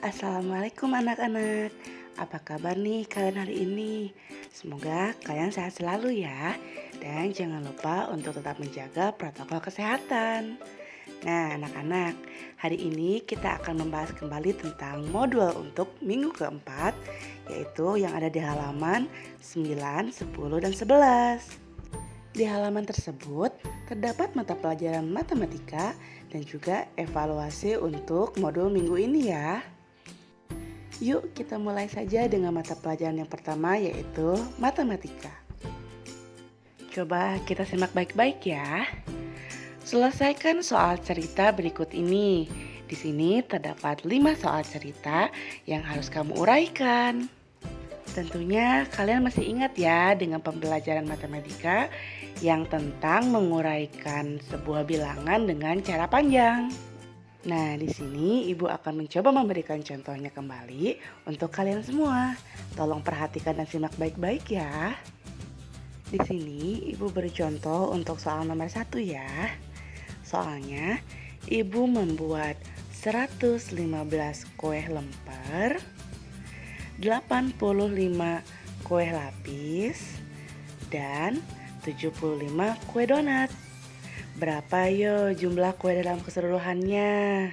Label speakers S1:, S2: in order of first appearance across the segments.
S1: Assalamualaikum anak-anak. Apa kabar nih kalian hari ini? Semoga kalian sehat selalu ya. Dan jangan lupa untuk tetap menjaga protokol kesehatan. Nah anak-anak, hari ini kita akan membahas kembali tentang modul untuk minggu keempat, yaitu yang ada di halaman 9, 10, dan 11. Di halaman tersebut terdapat mata pelajaran matematika dan juga evaluasi untuk modul minggu ini ya. Yuk kita mulai saja dengan mata pelajaran yang pertama, yaitu matematika. Coba kita simak baik-baik ya. Selesaikan soal cerita berikut ini. Di sini terdapat 5 soal cerita yang harus kamu uraikan. Tentunya kalian masih ingat ya dengan pembelajaran matematika yang tentang menguraikan sebuah bilangan dengan cara panjang. Nah, di sini Ibu akan mencoba memberikan contohnya kembali untuk kalian semua. Tolong perhatikan dan simak baik-baik ya. Di sini Ibu beri contoh untuk soal nomor 1 ya. Soalnya, Ibu membuat 115 kue lemper, 85 kue lapis, dan 75 kue donat. Berapa yo jumlah kue dalam keseluruhannya?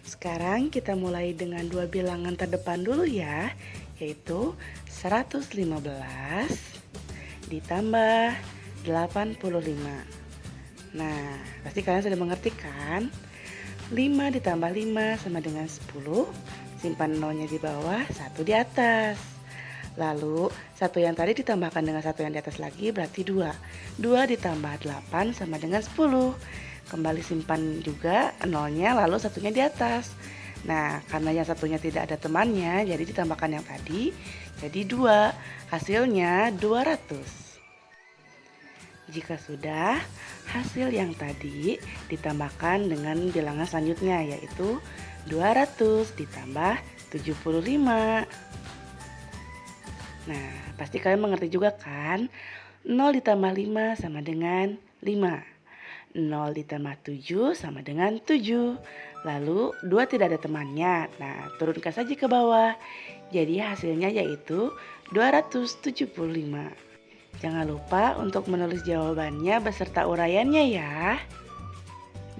S1: Sekarang kita mulai dengan dua bilangan terdepan dulu ya, yaitu 115 ditambah 85. Nah, pasti kalian sudah mengerti kan? 5 ditambah 5 sama dengan 10, simpan nolnya di bawah, 1 di atas. Lalu, 1 yang tadi ditambahkan dengan 1 yang di atas lagi berarti 2. 2 ditambah 8 sama dengan 10. Kembali simpan juga nolnya lalu 1-nya di atas. Nah, karena yang 1-nya tidak ada temannya, jadi ditambahkan yang tadi, jadi 2. Hasilnya 200. Jika sudah, hasil yang tadi ditambahkan dengan bilangan selanjutnya, yaitu 200 ditambah 75. Nah, pasti kalian mengerti juga kan? 0 ditambah 5 sama dengan 5. 0 ditambah 7 sama dengan 7. Lalu 2 tidak ada temannya. Nah, turunkan saja ke bawah. Jadi hasilnya yaitu 275. Jangan lupa untuk menulis jawabannya beserta uraiannya ya.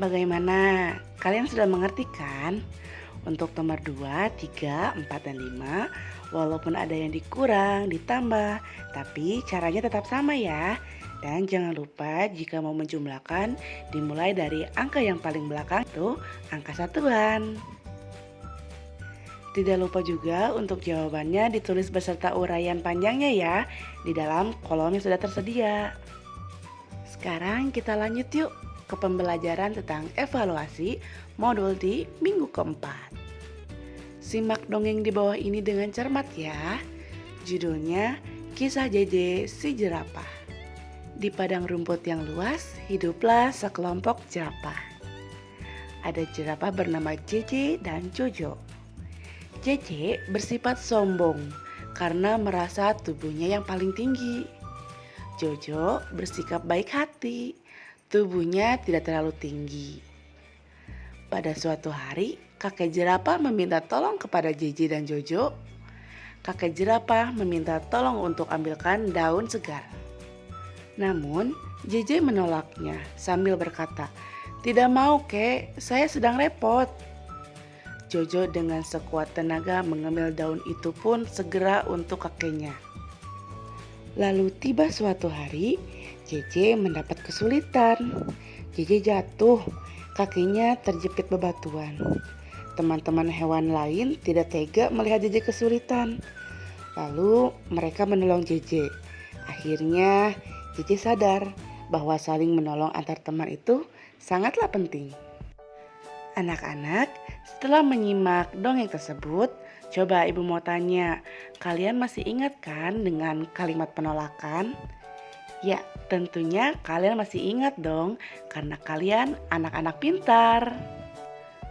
S1: Bagaimana? Kalian sudah mengerti kan? Untuk nomor 2, 3, 4, dan 5, walaupun ada yang dikurang, ditambah, tapi caranya tetap sama ya. Dan jangan lupa jika mau menjumlahkan, dimulai dari angka yang paling belakang itu angka satuan. Tidak lupa juga untuk jawabannya ditulis beserta uraian panjangnya ya, di dalam kolom yang sudah tersedia. Sekarang kita lanjut yuk ke pembelajaran tentang evaluasi modul di minggu keempat. Simak dongeng di bawah ini dengan cermat ya. Judulnya Kisah JJ si Jerapah. Di padang rumput yang luas, hiduplah sekelompok jerapah. Ada jerapah bernama JJ dan Jojo. JJ bersifat sombong karena merasa tubuhnya yang paling tinggi. Jojo bersikap baik hati, tubuhnya tidak terlalu tinggi. Pada suatu hari, kakek jerapah meminta tolong kepada JJ dan Jojo. Kakek jerapah meminta tolong untuk ambilkan daun segar. Namun, JJ menolaknya sambil berkata, "Tidak mau, Kek, saya sedang repot." Jojo dengan sekuat tenaga mengambil daun itu pun segera untuk kakeknya. Lalu tiba suatu hari, JJ mendapat kesulitan. JJ jatuh, kakinya terjepit bebatuan. Teman-teman hewan lain tidak tega melihat JJ kesulitan. Lalu mereka menolong JJ. Akhirnya JJ sadar bahwa saling menolong antar teman itu sangatlah penting. Anak-anak, setelah menyimak dongeng tersebut, coba Ibu mau tanya, kalian masih ingat kan dengan kalimat penolakan? Ya, tentunya kalian masih ingat dong, karena kalian anak-anak pintar.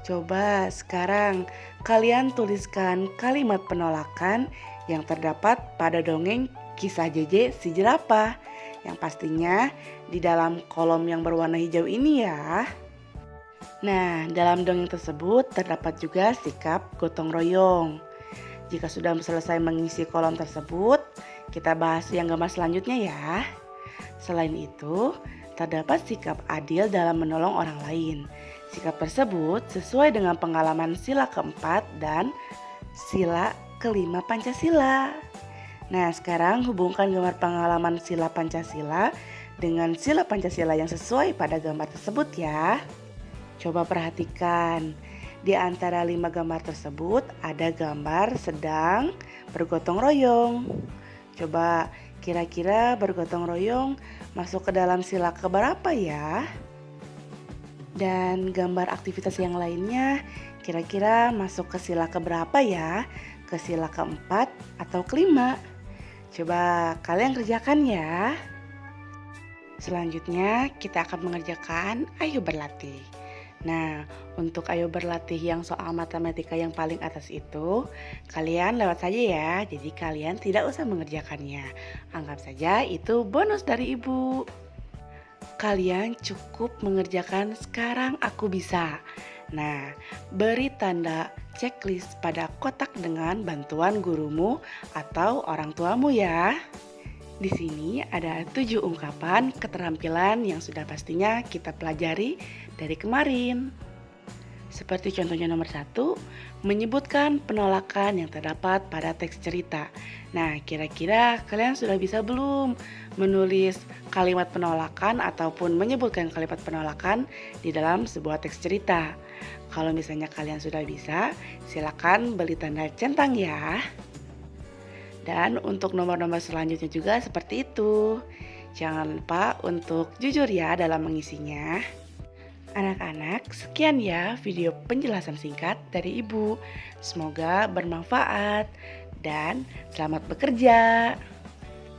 S1: Coba sekarang kalian tuliskan kalimat penolakan yang terdapat pada dongeng Kisah JJ si Jerapah, yang pastinya di dalam kolom yang berwarna hijau ini ya. Nah, dalam dongeng tersebut terdapat juga sikap gotong royong. Jika sudah selesai mengisi kolom tersebut, kita bahas yang gambar selanjutnya ya. Selain itu, terdapat sikap adil dalam menolong orang lain. Sikap tersebut sesuai dengan pengalaman sila keempat dan sila kelima Pancasila. Nah, sekarang hubungkan gambar pengalaman sila Pancasila dengan sila Pancasila yang sesuai pada gambar tersebut ya. Coba perhatikan, di antara 5 gambar tersebut ada gambar sedang bergotong royong. Coba kira-kira bergotong royong masuk ke dalam sila keberapa ya? Dan gambar aktivitas yang lainnya kira-kira masuk ke sila keberapa ya? Ke sila keempat atau kelima? Coba kalian kerjakan ya. Selanjutnya kita akan mengerjakan ayo berlatih. Nah, untuk ayo berlatih yang soal matematika yang paling atas itu, kalian lewat saja ya. Jadi kalian tidak usah mengerjakannya. Anggap saja itu bonus dari ibu. Kalian cukup mengerjakan sekarang aku bisa. Nah, beri tanda checklist pada kotak dengan bantuan gurumu atau orang tuamu ya. Di sini ada 7 ungkapan keterampilan yang sudah pastinya kita pelajari dari kemarin. Seperti contohnya nomor 1, menyebutkan penolakan yang terdapat pada teks cerita. Nah, kira-kira kalian sudah bisa belum menulis kalimat penolakan ataupun menyebutkan kalimat penolakan di dalam sebuah teks cerita? Kalau misalnya kalian sudah bisa, silakan beri tanda centang ya. Dan untuk nomor-nomor selanjutnya juga seperti itu. Jangan lupa untuk jujur ya dalam mengisinya. Anak-anak, sekian ya video penjelasan singkat dari Ibu. Semoga bermanfaat dan selamat bekerja.